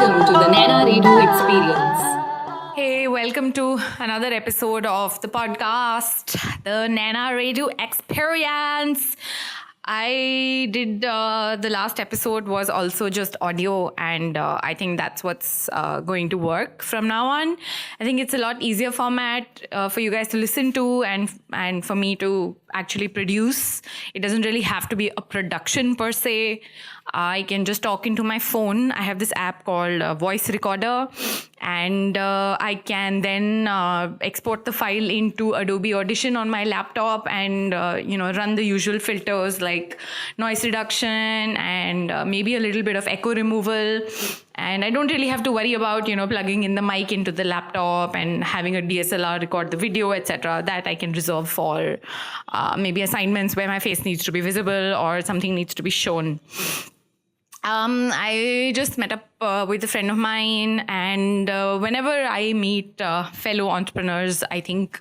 Welcome to the Naina Redhu experience. Hey, welcome to another episode of the podcast, the Naina Redhu experience. I did the last episode was also just audio, and I think that's what's going to work from now on. I think it's a lot easier format for you guys to listen to and for me to actually produce. It doesn't really have to be a production per se. I can just talk into my phone. I have this app called Voice Recorder, and I can then export the file into Adobe Audition on my laptop and run the usual filters like noise reduction and maybe a little bit of echo removal. And I don't really have to worry about, plugging in the mic into the laptop and having a DSLR record the video, etc. That I can reserve for maybe assignments where my face needs to be visible or something needs to be shown. I just met up with a friend of mine, and whenever I meet fellow entrepreneurs, I think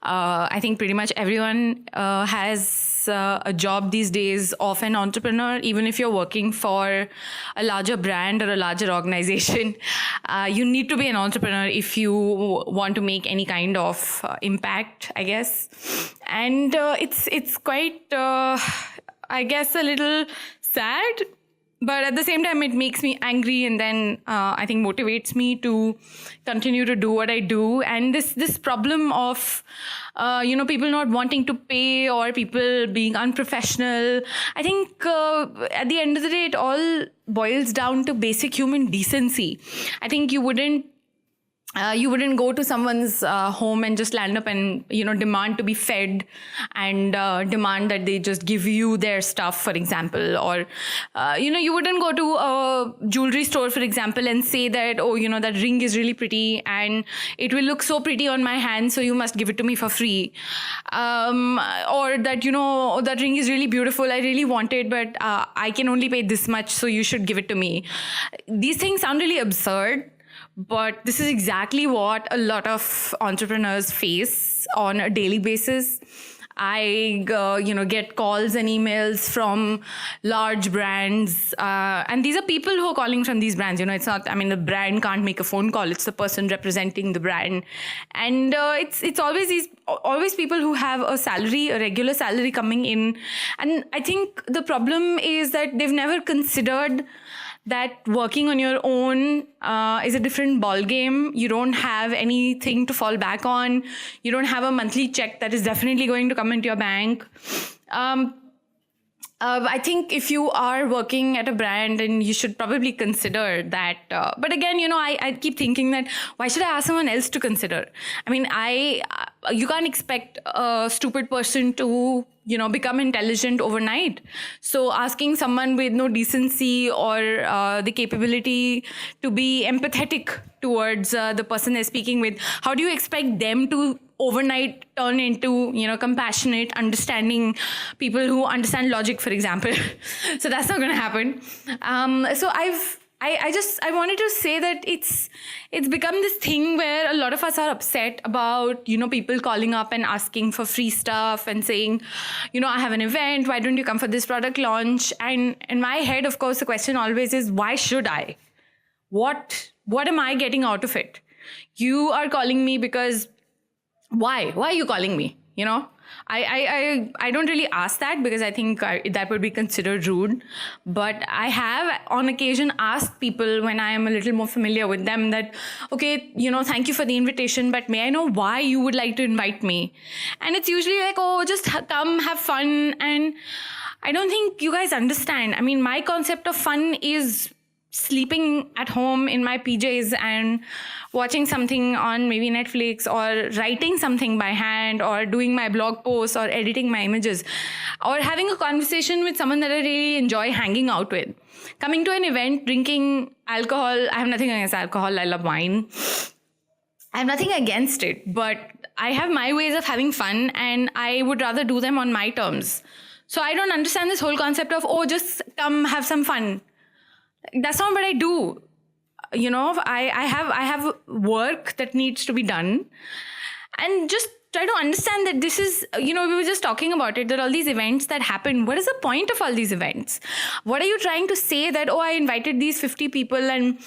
pretty much everyone has a job these days of an entrepreneur. Even if you're working for a larger brand or a larger organization, you need to be an entrepreneur if you want to make any kind of impact, I guess. And it's quite, I guess, a little sad. But at the same time, it makes me angry, and then I think motivates me to continue to do what I do. And this problem of, people not wanting to pay or people being unprofessional, I think at the end of the day, it all boils down to basic human decency. I think you wouldn't go to someone's home and just land up and, demand to be fed and demand that they just give you their stuff, for example. Or, you wouldn't go to a jewelry store, for example, and say that, that ring is really pretty and it will look so pretty on my hand, so you must give it to me for free. Or that, that ring is really beautiful, I really want it, but I can only pay this much, so you should give it to me. These things sound really absurd. But this is exactly what a lot of entrepreneurs face on a daily basis. I, get calls and emails from large brands. And these are people who are calling from these brands. It's not, the brand can't make a phone call. It's the person representing the brand. And it's always people who have a regular salary coming in. And I think the problem is that they've never considered that working on your own is a different ballgame. You don't have anything to fall back on. You don't have a monthly check that is definitely going to come into your bank. I think if you are working at a brand, and you should probably consider that. But again, I keep thinking that why should I ask someone else to consider? You can't expect a stupid person to become intelligent overnight. So asking someone with no decency or the capability to be empathetic towards the person they're speaking with, how do you expect them to overnight turn into, compassionate, understanding people who understand logic, for example? So that's not going to happen. So I wanted to say that it's become this thing where a lot of us are upset about, people calling up and asking for free stuff and saying, I have an event, why don't you come for this product launch? And in my head, of course, the question always is, why should I? What am I getting out of it? You are calling me because why? Why are you calling me? I don't really ask that because I think that would be considered rude. But I have on occasion asked people when I am a little more familiar with them that, okay, thank you for the invitation, but may I know why you would like to invite me? And it's usually like, oh, just come, have fun. And I don't think you guys understand. My concept of fun is sleeping at home in my PJs and watching something on maybe Netflix, or writing something by hand, or doing my blog posts, or editing my images, or having a conversation with someone that I really enjoy hanging out with. Coming to an event, drinking alcohol. I have nothing against alcohol. I love wine. I have nothing against it, but I have my ways of having fun, and I would rather do them on my terms. So I don't understand this whole concept of, oh, just come have some fun. That's not what I do. I have work that needs to be done. And just try to understand that this is, we were just talking about it, that all these events that happen, what is the point of all these events? What are you trying to say that, I invited these 50 people and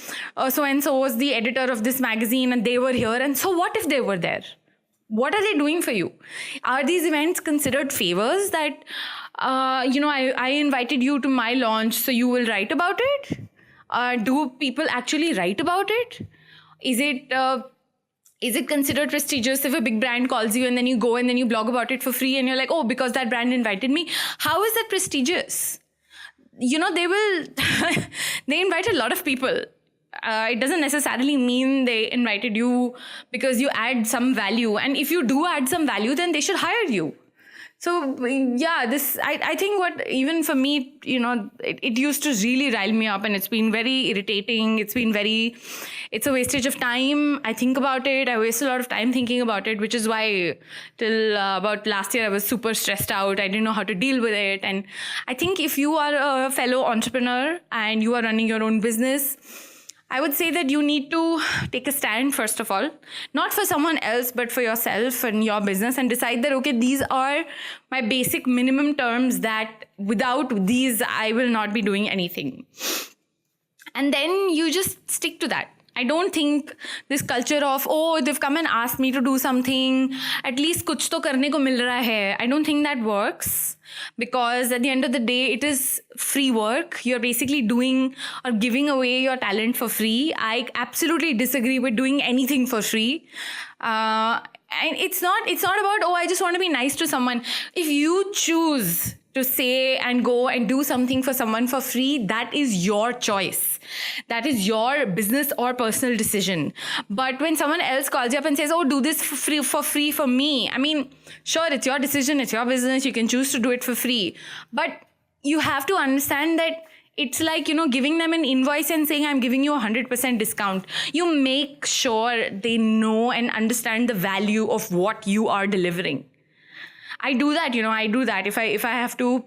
so was the editor of this magazine and they were here, and so what if they were there? What are they doing for you? Are these events considered favors that, I invited you to my launch, so you will write about it? Do people actually write about it? Is it considered prestigious if a big brand calls you and then you go and then you blog about it for free and you're like, because that brand invited me? How is that prestigious? They will, they invite a lot of people. It doesn't necessarily mean they invited you because you add some value. And if you do add some value, then they should hire you. So, yeah, I think what, even for me, it used to really rile me up, and it's been very irritating. It's a wastage of time. I think about it. I waste a lot of time thinking about it, which is why till about last year, I was super stressed out. I didn't know how to deal with it. And I think if you are a fellow entrepreneur and you are running your own business, I would say that you need to take a stand, first of all, not for someone else, but for yourself and your business, and decide that, okay, these are my basic minimum terms that without these, I will not be doing anything. And then you just stick to that. I don't think this culture of, they've come and asked me to do something, at least kuch to karne ko mil raha hai. I don't think that works, because at the end of the day, it is free work. You're basically doing or giving away your talent for free. I absolutely disagree with doing anything for free. And it's not about, I just want to be nice to someone. If you choose to say and go and do something for someone for free, that is your choice. That is your business or personal decision. But when someone else calls you up and says, do this for free for me. I mean, sure, it's your decision, it's your business. You can choose to do it for free. But you have to understand that it's like, giving them an invoice and saying, I'm giving you 100% discount. You make sure they know and understand the value of what you are delivering. I do that, if I have to.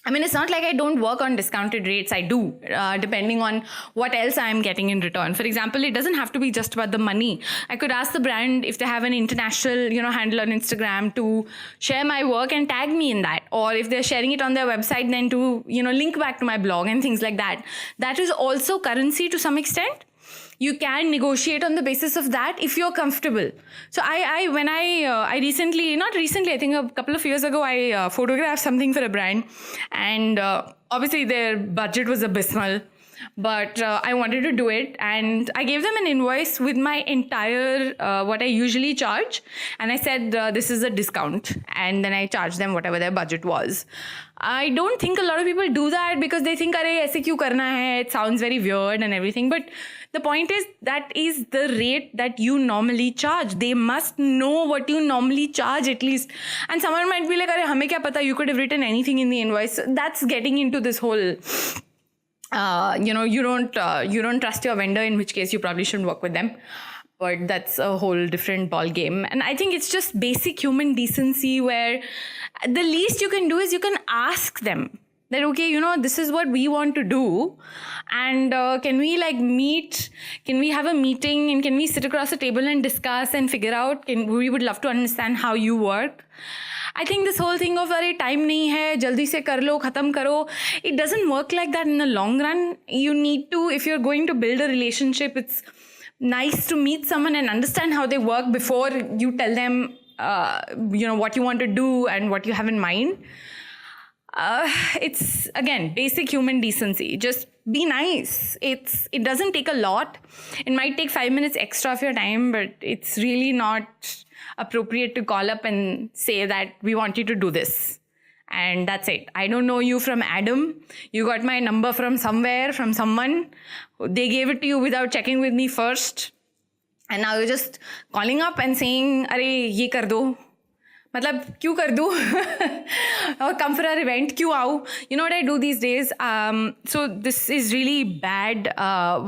I mean, it's not like I don't work on discounted rates. I do, depending on what else I'm getting in return. For example, it doesn't have to be just about the money. I could ask the brand if they have an international, handle on Instagram to share my work and tag me in that. Or if they're sharing it on their website, then to, link back to my blog and things like that. That is also currency to some extent. You can negotiate on the basis of that if you're comfortable. So I think a couple of years ago, I photographed something for a brand, and obviously their budget was abysmal, but I wanted to do it, and I gave them an invoice with my entire what I usually charge, and I said this is a discount, and then I charged them whatever their budget was. I don't think a lot of people do that because they think, "Arey, aise kyun karna hai?" It sounds very weird and everything, but the point is that is the rate that you normally charge. They must know what you normally charge at least. And someone might be like, "Arey, hame kya pata? You could have written anything in the invoice." That's getting into this whole. You don't trust your vendor, in which case you probably shouldn't work with them. But that's a whole different ball game. And I think it's just basic human decency where the least you can do is you can ask them that, okay, this is what we want to do. And can we meet? Can we have a meeting? And can we sit across a table and discuss and figure out? We would love to understand how you work. I think this whole thing of time nahi hai, jaldi se kar lo, khatam karo, it doesn't work like that in the long run. You need to, if you're going to build a relationship, it's nice to meet someone and understand how they work before you tell them, what you want to do and what you have in mind. It's, again, basic human decency. Just be nice. It doesn't take a lot. It might take 5 minutes extra of your time, but it's really not appropriate to call up and say that we want you to do this. And that's it. I don't know you from Adam. You got my number from somewhere, from someone. They gave it to you without checking with me first. And now you're just calling up and saying, "Arey, ye kar do." Matlab, kyun kar do? Or come for our event, kyun aau? You know what I do these days? So this is really bad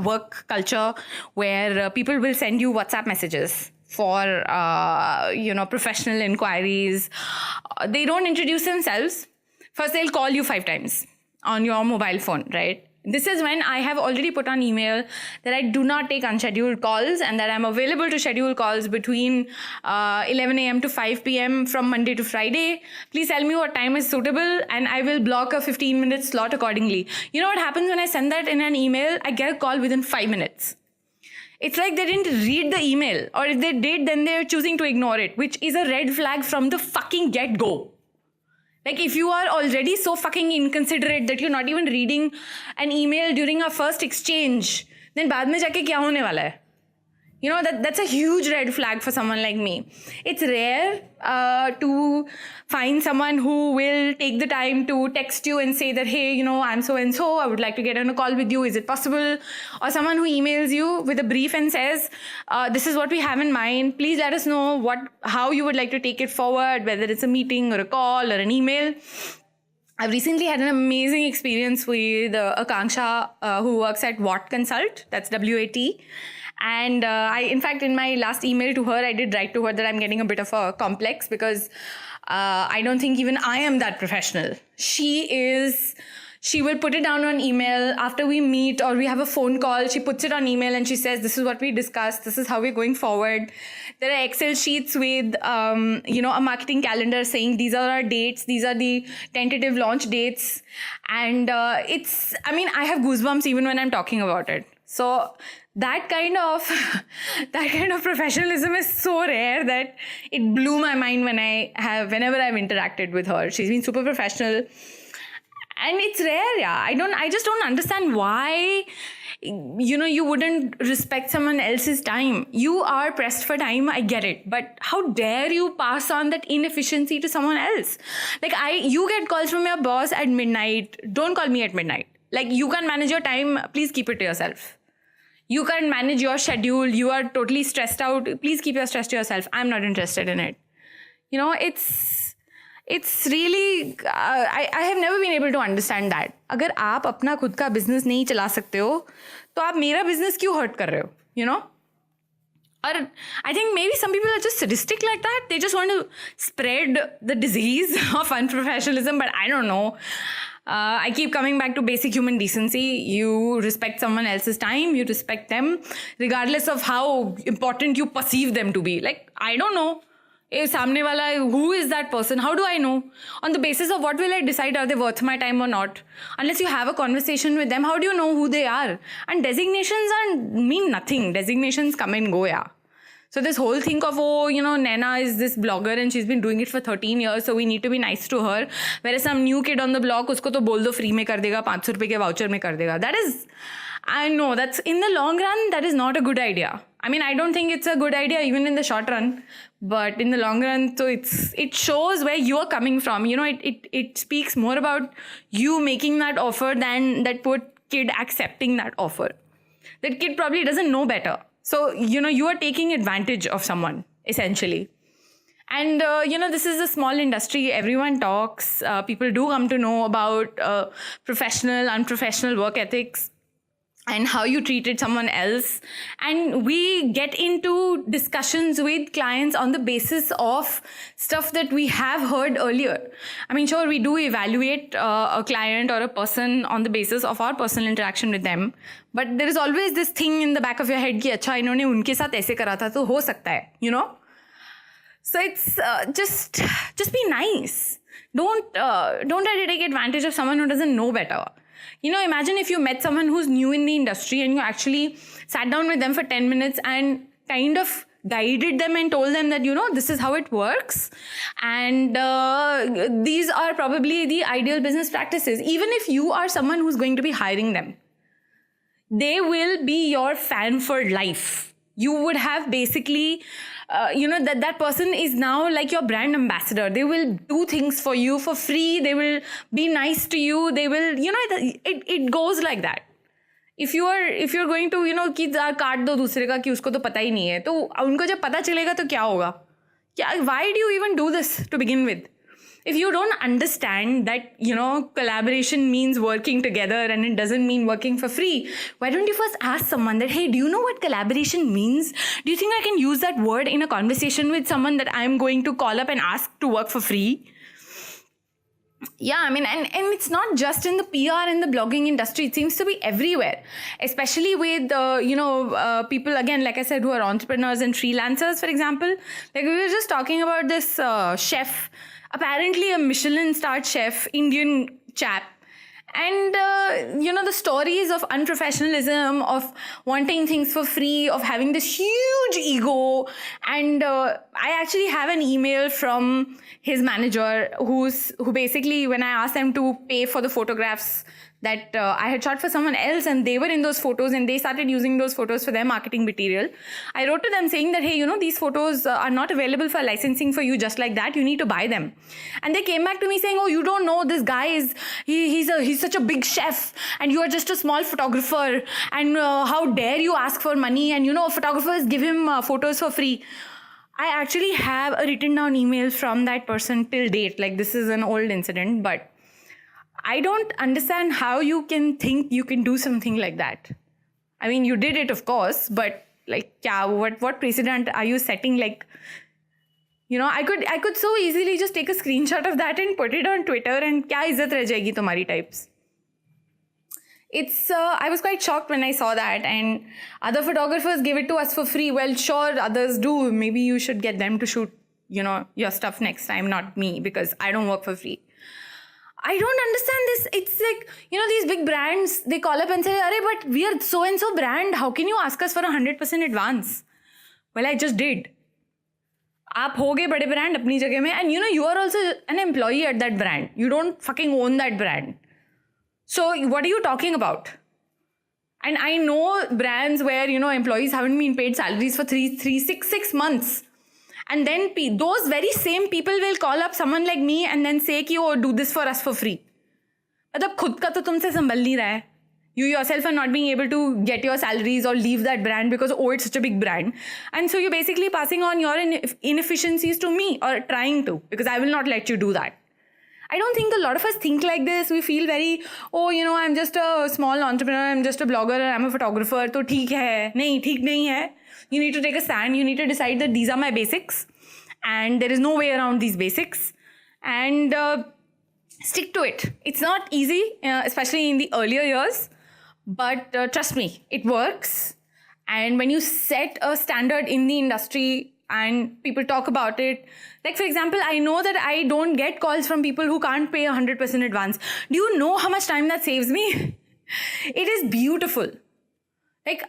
work culture where people will send you WhatsApp messages for, professional inquiries. They don't introduce themselves. First, they'll call you 5 times on your mobile phone, right? This is when I have already put on email that I do not take unscheduled calls and that I'm available to schedule calls between 11 a.m. to 5 p.m. from Monday to Friday. Please tell me what time is suitable and I will block a 15-minute slot accordingly. You know what happens when I send that in an email? I get a call within 5 minutes. It's like they didn't read the email, or if they did, then they're choosing to ignore it, which is a red flag from the fucking get-go. Like, if you are already so fucking inconsiderate that you're not even reading an email during our first exchange, then baad mein jaake kya hone wala hai? You know, that's a huge red flag for someone like me. It's rare to find someone who will take the time to text you and say that, hey, you know, I'm so-and-so, I would like to get on a call with you, is it possible? Or someone who emails you with a brief and says, this is what we have in mind, please let us know how you would like to take it forward, whether it's a meeting or a call or an email. I've recently had an amazing experience with Akanksha, who works at Watt Consult, that's W-A-T. And in fact, in my last email to her, I did write to her that I'm getting a bit of a complex because I don't think even I am that professional. She will put it down on email after we meet or we have a phone call. She puts it on email and she says, this is what we discussed. This is how we're going forward. There are Excel sheets with, a marketing calendar saying these are our dates. These are the tentative launch dates. And I have goosebumps even when I'm talking about it. So that kind of professionalism is so rare that it blew my mind whenever I've interacted with her. She's been super professional. And it's rare, yeah. I just don't understand why, you wouldn't respect someone else's time. You are pressed for time, I get it. But how dare you pass on that inefficiency to someone else? Like, you get calls from your boss at midnight. Don't call me at midnight. Like, you can manage your time. Please keep it to yourself. You can't manage your schedule. You are totally stressed out. Please keep your stress to yourself. I'm not interested in it. You know, it's really, I have never been able to understand that. अगर आप अपना खुद का business नहीं चला सकते हो, तो आप मेरा business क्यों hurt कर रहे हो? You know? Or I think maybe some people are just sadistic like that. They just want to spread the disease of unprofessionalism, but I don't know. I keep coming back to basic human decency. You respect someone else's time. You respect them regardless of how important you perceive them to be. Like, I don't know. Samne wala, who is that person? How do I know? On the basis of what will I decide, are they worth my time or not? Unless you have a conversation with them, how do you know who they are? And designations mean nothing. Designations come and go, yeah. So this whole thing of, Naina is this blogger and she's been doing it for 13 years, so we need to be nice to her. Whereas some new kid on the block, usko to bol do free mein kar dega, 500 rupees ke voucher mein kar dega. That is, I know, that's in the long run, that is not a good idea. I mean, I don't think it's a good idea even in the short run, but in the long run, so it shows where you are coming from. You know, it speaks more about you making that offer than that poor kid accepting that offer. That kid probably doesn't know better. So, you are taking advantage of someone, essentially. And, this is a small industry. Everyone talks. People do come to know about professional, unprofessional work ethics and how you treated someone else. And we get into discussions with clients on the basis of stuff that we have heard earlier. I mean, sure, we do evaluate a client or a person on the basis of our personal interaction with them. But there is always this thing in the back of your head कि अच्छा इन्होंने उनके साथ ऐसे करा था तो हो सकता है, you know? So it's just be nice. Don't try to take advantage of someone who doesn't know better. You know, imagine if you met someone who's new in the industry and you actually sat down with them for 10 minutes and kind of guided them and told them that, this is how it works. And these are probably the ideal business practices. Even if you are someone who's going to be hiring them, they will be your fan for life. You would have basically, that person is now like your brand ambassador. They will do things for you for free. They will be nice to you. They will, it goes like that. If you're going to, कि काट दो दूसरे का कि उसको तो पता ही नहीं है, तो उनको जब पता चलेगा तो क्या होगा? Why do you even do this to begin with? If you don't understand that, collaboration means working together and it doesn't mean working for free, why don't you first ask someone that, hey, do you know what collaboration means? Do you think I can use that word in a conversation with someone that I'm going to call up and ask to work for free? Yeah, I mean, and it's not just in the PR and the blogging industry. It seems to be everywhere, especially with, people, again, like I said, who are entrepreneurs and freelancers, for example. Like we were just talking about this chef, apparently a Michelin-starred chef, Indian chap. And, the stories of unprofessionalism, of wanting things for free, of having this huge ego. And I actually have an email from his manager who basically, when I asked them to pay for the photographs that I had shot for someone else, and they were in those photos and they started using those photos for their marketing material, I wrote to them saying that, hey, these photos are not available for licensing for you just like that. You need to buy them. And they came back to me saying, oh, you don't know, this guy is, he's such a big chef and you are just a small photographer, and how dare you ask for money, and photographers give him photos for free. I actually have a written down email from that person till date. Like, this is an old incident, but I don't understand how you can think you can do something like that. I mean, you did it, of course, but like, what precedent are you setting? Like, I could so easily just take a screenshot of that and put it on Twitter, and kya izzat reh jayegi tumhari types. I was quite shocked when I saw that, and other photographers give it to us for free. Well, sure, others do. Maybe you should get them to shoot, your stuff next time, not me, because I don't work for free. I don't understand this. It's like, these big brands, they call up and say, Arey, but we are so-and-so brand. How can you ask us for 100% advance? Well, I just did. आप हो गए बड़े brand अपनी जगह में, and you are also an employee at that brand. You don't fucking own that brand. So what are you talking about? And I know brands where, employees haven't been paid salaries for 6 months. And then those very same people will call up someone like me and then say ki, oh, do this for us for free. मतलब खुद का तो तुमसे संभल नहीं रहा है. You yourself are not being able to get your salaries or leave that brand because, oh, it's such a big brand. And so you're basically passing on your inefficiencies to me, or trying to, because I will not let you do that. I don't think a lot of us think like this. We feel very, oh, I'm just a small entrepreneur, I'm just a blogger, I'm a photographer, तो ठीक है. नहीं, ठीक नहीं है. You need to take a stand. You need to decide that these are my basics and there is no way around these basics, and stick to it. It's not easy, especially in the earlier years, but trust me, it works. And when you set a standard in the industry and people talk about it, like for example, I know that I don't get calls from people who can't pay 100% advance. Do you know how much time that saves me? It is beautiful. Like,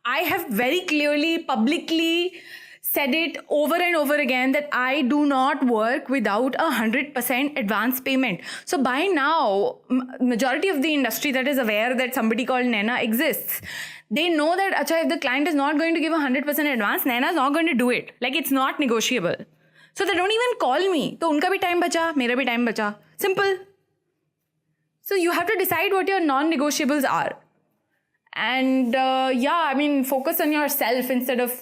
I have very clearly, publicly said it over and over again that I do not work without 100% advance payment. So by now, majority of the industry that is aware that somebody called Naina exists, they know that acha, if the client is not going to give 100% advance, Naina is not going to do it. Like, it's not negotiable. So they don't even call me. So unka bhi time bacha, mera bhi time bacha. Simple. So you have to decide what your non-negotiables are. And focus on yourself instead of,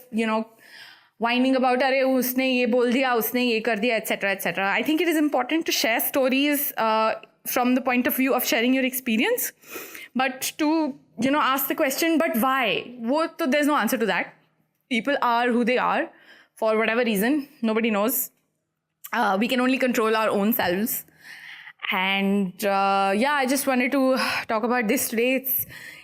whining about, अरे उसने ये बोल दिया, उसने ये कर दिया, etc., etc. I think it is important to share stories from the point of view of sharing your experience, but to, ask the question, but why? There's no answer to that. People are who they are for whatever reason. Nobody knows. We can only control our own selves. And I just wanted to talk about this today.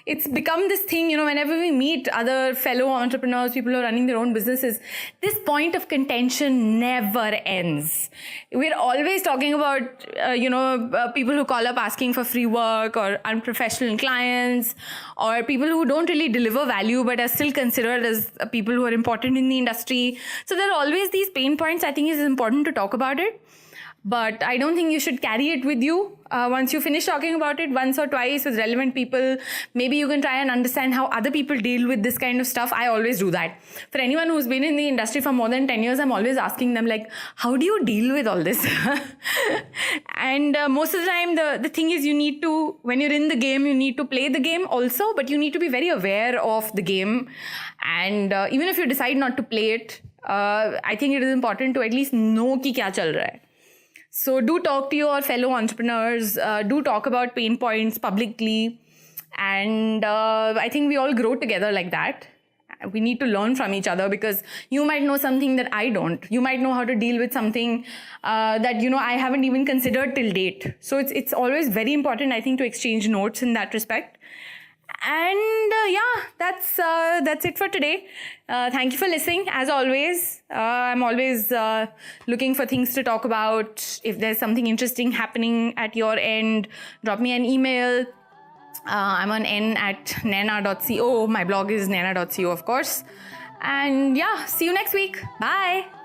It's become this thing, whenever we meet other fellow entrepreneurs, people who are running their own businesses, this point of contention never ends. We're always talking about, people who call up asking for free work, or unprofessional clients, or people who don't really deliver value but are still considered as people who are important in the industry. So there are always these pain points. I think it's important to talk about it. But I don't think you should carry it with you. Once you finish talking about it once or twice with relevant people, maybe you can try and understand how other people deal with this kind of stuff. I always do that. For anyone who's been in the industry for more than 10 years, I'm always asking them, like, how do you deal with all this? And most of the time, the thing is, you need to, when you're in the game, you need to play the game also, but you need to be very aware of the game. And even if you decide not to play it, I think it is important to at least know ki kya chal raha hai. So do talk to your fellow entrepreneurs, do talk about pain points publicly, and I think we all grow together like that. we need to learn from each other, because you might know something that I don't. You might know how to deal with something that, you know, I haven't even considered till date. So it's always very important, I think, to exchange notes in that respect. And that's it for today. Thank you for listening. As always, I'm always looking for things to talk about. If there's something interesting happening at your end, drop me an email. I'm on n@naina.co. My blog is naina.co, of course. And yeah, see you next week. Bye.